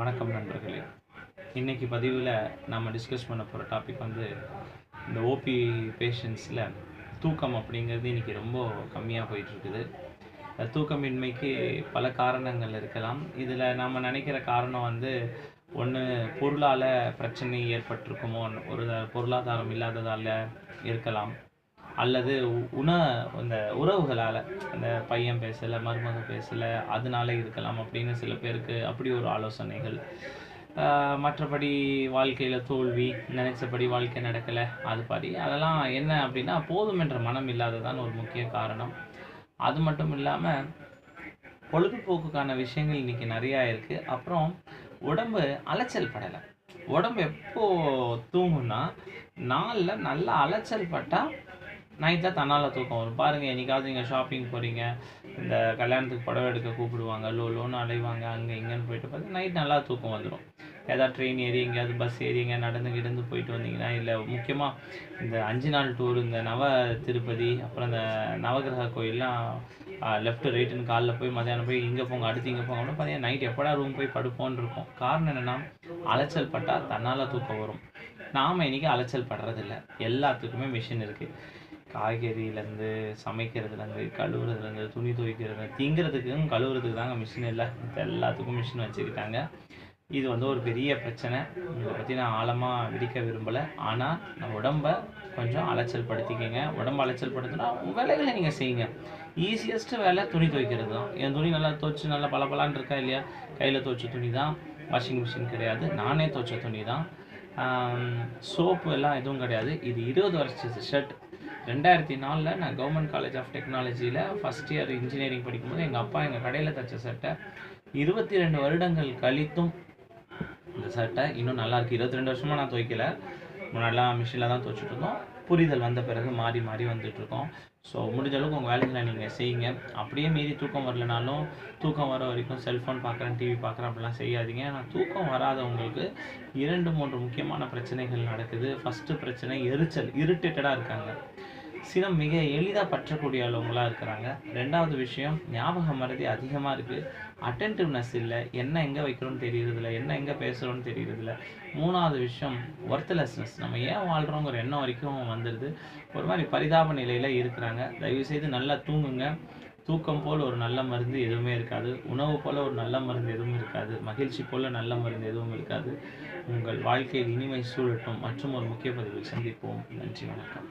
வணக்கம் நண்பர்களே. இன்றைக்கி பதிவில் நாம் டிஸ்கஸ் பண்ண போகிற டாபிக் வந்து இந்த ஓபி பேஷண்ட்ஸில் தூக்கம் அப்படிங்கிறது இன்றைக்கி ரொம்ப கம்மியாக போயிட்டுருக்குது. தூக்கமின்மைக்கு பல காரணங்கள் இருக்கலாம். இதில் நாம் நினைக்கிற காரணம் வந்து ஒன்று பொருளால் பிரச்சனை ஏற்பட்டிருக்குமோ, ஒரு பொருளாதாரம் இல்லாததால் இருக்கலாம், அல்லது இந்த உறவுகளால் அந்த பையன் பேசலை, மருமக பேசலை, அதனால இருக்கலாம் அப்படின்னு சில பேருக்கு அப்படி ஒரு ஆலோசனைகள். மற்றபடி வாழ்க்கையில் தோல்வி, நினைச்சபடி வாழ்க்கை நடக்கலை, அதெல்லாம் என்ன அப்படின்னா போதும் என்ற மனம் இல்லாததான் ஒரு முக்கிய காரணம். அது மட்டும் இல்லாமல் பொழுதுபோக்குக்கான விஷயங்கள் இன்றைக்கி நிறையா இருக்குது. அப்புறம் உடம்பு அலைச்சல் படலை. உடம்பு எப்போ தூங்குன்னா, நாளில் நல்லா அலைச்சல் பட்டால் நைட்டில் தன்னால் தூக்கம் வரும். பாருங்கள், என்றைக்காவது நீங்கள் ஷாப்பிங் போகிறீங்க, இந்த கல்யாணத்துக்கு புடவை எடுக்க கூப்பிடுவாங்க, லோன்னு அலைவாங்க, அங்கே இங்கேன்னு போயிட்டு பார்த்து நைட் நல்லா தூக்கம் வந்துடும். ஏதாவது ட்ரெயின் ஏறி எங்கேயாவது பஸ் ஏறி எங்கேயா நடந்து போயிட்டு வந்தீங்கன்னா, இல்லை முக்கியமாக இந்த 5 நாள் டூர், இந்த திருப்பதி, அப்புறம் இந்த நவகிரக கோயிலெலாம் லெஃப்ட்டு ரைட்டுன்னு காலில் போய் மதியானம் போய் இங்கே போங்க, அடுத்து இங்கே போங்க அப்படின்னு பார்த்தீங்கன்னா நைட் எப்படா ரூம் போய் படுப்போன்னு இருக்கும். காரணம் என்னென்னா, அலைச்சல் பட்டால் தன்னால் தூக்கம் வரும். நாம் இன்றைக்கி அலைச்சல் படுறதில்ல. எல்லாத்துக்குமே மிஷின் இருக்குது. காய்கறியிலேருந்து சமைக்கிறதுலேருந்து கழுவுறதுலேருந்து துணி துவைக்கிறது, திங்கிறதுக்கும் கழுவுறதுக்கு தாங்க மிஷின் இல்லை. இப்போ எல்லாத்துக்கும் மிஷின் வச்சுக்கிட்டாங்க. இது வந்து ஒரு பெரிய பிரச்சனை. இதை பற்றி நான் ஆழமாக விடிக்க விரும்பலை. ஆனால் நம்ம உடம்பை கொஞ்சம் அலைச்சல் படுத்திக்கங்க. உடம்பு அலைச்சல் படுத்தினா வேலைகளை நீங்கள் செய்யுங்க. ஈஸியஸ்ட்டு வேலை துணி துவைக்கிறது தான். என் துணி நல்லா துவைச்சி நல்லா பளபளன்னு இருக்கா இல்லையா? கையில் துவைச்ச துணி தான், வாஷிங் மிஷின் கிடையாது, நானே துவைச்ச துணி தான். சோப்பு எல்லாம் எதுவும் கிடையாது. இது 20 வருஷத்து ஷர்ட். 2004 நான் கவர்மெண்ட் காலேஜ் ஆஃப் டெக்னாலஜியில் ஃபஸ்ட் இயர் இன்ஜினியரிங் படிக்கும்போது எங்கள் அப்பா எங்கள் கடையில் தைச்ச சட்டை. 22 வருடங்கள் கழித்தும் இந்த சட்டை இன்னும் நல்லாயிருக்கு. 22 வருஷமாக நான் துவைக்கலை. முன்னாடிலாம் மிஷினில் தான் துவைச்சிட்டு இருந்தோம். புரிதல் வந்த பிறகு மாறி மாறி வந்துட்டுருக்கோம். ஸோ முடிஞ்ச அளவுக்கு உங்கள் வேலைகளை நீங்கள் செய்யுங்க. அப்படியே மீறி தூக்கம் வரலனாலும் தூக்கம் வர வரைக்கும் செல்ஃபோன் பார்க்குறேன், டிவி பார்க்குறேன் அப்படிலாம் செய்யாதீங்க. ஆனால் தூக்கம் வராதவங்களுக்கு 2-3 முக்கியமான பிரச்சனைகள் நடக்குது. ஃபஸ்ட்டு பிரச்சனை எரிச்சல், இரிட்டேட்டடாக இருக்காங்க. சினம் மிக எளிதாக பற்றக்கூடிய அளவுங்களாக இருக்கிறாங்க. 2வது விஷயம், ஞாபக மறதி அதிகமாக இருக்குது. அட்டென்டிவ்னஸ் இல்லை. என்ன எங்கே வைக்கிறோன்னு தெரியறதில்ல, என்ன எங்கே பேசுகிறோன்னு தெரியறதில்ல. 3வது விஷயம், ஒர்த்லெஸ்னஸ். நம்ம ஏன் வாழ்கிறோங்கிற எண்ணம் வரைக்கும் வந்துடுது. ஒரு மாதிரி பரிதாப நிலையில் இருக்கிறாங்க. தயவுசெய்து நல்லா தூங்குங்க. தூக்கம் போல் ஒரு நல்ல மருந்து எதுவுமே இருக்காது. உணவு போல் ஒரு நல்ல மருந்து எதுவும் இருக்காது. மகிழ்ச்சி போல் நல்ல மருந்து எதுவும் இருக்காது. உங்கள் வாழ்க்கையில் இனிமை சூழட்டும். மற்றும் ஒரு முக்கிய பதிவில் சந்திப்போம். நன்றி, வணக்கம்.